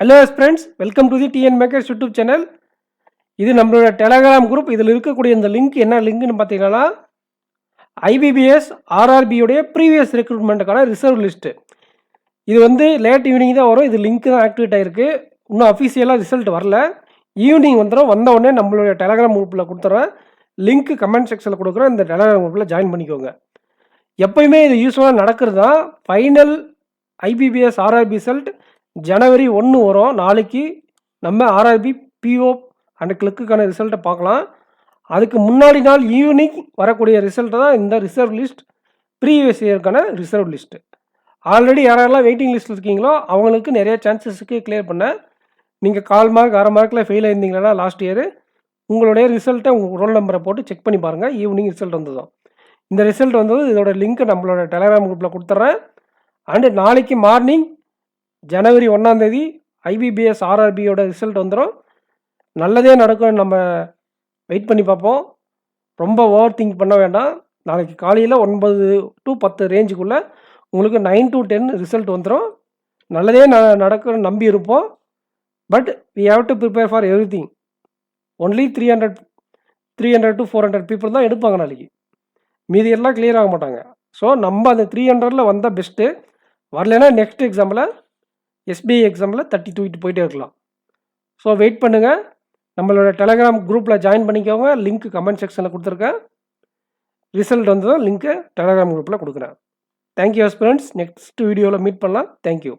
Hello friends, welcome to the TN makers YouTube channel. இது நம்மளோட Telegram group. இதில் இருக்கக்கூடிய இந்த லிங்க் என்ன லிங்க்னு பார்த்தீங்கன்னா, ஐபிபிஎஸ் ஆர்ஆர்பியோடைய ப்ரீவியஸ் ரெக்ரூட்மெண்ட்டுக்கான ரிசர்வ் லிஸ்ட்டு. இது வந்து லேட் ஈவினிங் தான் வரும். இது லிங்க் தான் ஆக்டிவேட் ஆகிருக்கு. இன்னும் அஃபிஷியலாக ரிசல்ட் வரல. ஈவினிங் வந்துடும். வந்த உடனே நம்மளுடைய டெலகிராம் குரூப்பில் கொடுத்துட்றேன். லிங்க் கமெண்ட் செக்ஷனில் கொடுக்குறேன். இந்த டெலகிராம் குரூப்பில் ஜாயின் பண்ணிக்கோங்க. எப்போயுமே இது யூஸ்ஃபுல்லாக நடக்கிறது தான். ஃபைனல் ஐபிபிஎஸ் ஆர்ஆர்பி ரிசல்ட் ஜனவரி 1 வரும். நாளைக்கு நம்ம ஆர்ஆர்பி பிஓ அண்ட் கிளிக்குக்கான ரிசல்ட்டை பார்க்கலாம். அதுக்கு முன்னாடி நாள் ஈவினிங் வரக்கூடிய ரிசல்ட்டை தான் இந்த ரிசர்வ் லிஸ்ட், ப்ரீவியஸ் இயருக்கான ரிசர்வ் லிஸ்ட்டு. ஆல்ரெடி யாரெல்லாம் வெயிட்டிங் லிஸ்ட்டில் இருக்கீங்களோ அவங்களுக்கு நிறைய சான்சஸுக்கு கிளியர் பண்ண. நீங்கள் 1/4 மார்க் 1/2 மார்க்கில் ஃபெயில் ஆயிருந்தீங்களா லாஸ்ட் இயர், உங்களுடைய ரிசல்ட்டை உங்கள் ரோல் நம்பரை போட்டு செக் பண்ணி பாருங்கள். ஈவினிங் ரிசல்ட் வந்ததும் இந்த ரிசல்ட் வந்தது. இதோட லிங்க்கை நம்மளோட டெலகிராம் குரூப்பில் கொடுத்துட்றேன். அண்டு நாளைக்கு மார்னிங் ஜனவரி 1 ஐபிபிஎஸ் ஆர்ஆர்பியோட ரிசல்ட் வந்துடும். நல்லதே நடக்கும். நம்ம வெயிட் பண்ணி பார்ப்போம். ரொம்ப ஓவர் திங்க் பண்ண வேண்டாம். நாளைக்கு காலையில் 9 to 10 ரேஞ்சுக்குள்ளே உங்களுக்கு 9 to 10 ரிசல்ட் வந்துடும். நல்லதே நடக்கும்னு நம்பி இருப்போம். But we have to prepare for everything. Only 300 to 400 people தான் எடுப்பாங்க நாளைக்கு. மீதி எல்லாம் கிளியர் ஆக மாட்டாங்க. ஸோ நம்ம அந்த 300ல் வந்தால் பெஸ்ட்டு. வரலைன்னா நெக்ஸ்ட் எக்ஸாமில் எஸ்பிஐ எக்ஸாமில் தட்டி தூக்கிட்டு போயிட்டே இருக்கலாம். ஸோ வெயிட் பண்ணுங்கள். நம்மளோட டெலகிராம் குரூப்பில் ஜாயின் பண்ணிக்கோங்க. லிங்க் கமெண்ட் செக்ஷனில் கொடுத்துருக்கேன். ரிசல்ட் வந்ததும் லிங்க்கு டெலகிராம் குரூப்பில் கொடுக்குறேன். Thank you friends. நெக்ஸ்ட் வீடியோவில் மீட் பண்ணலாம். தேங்க்யூ.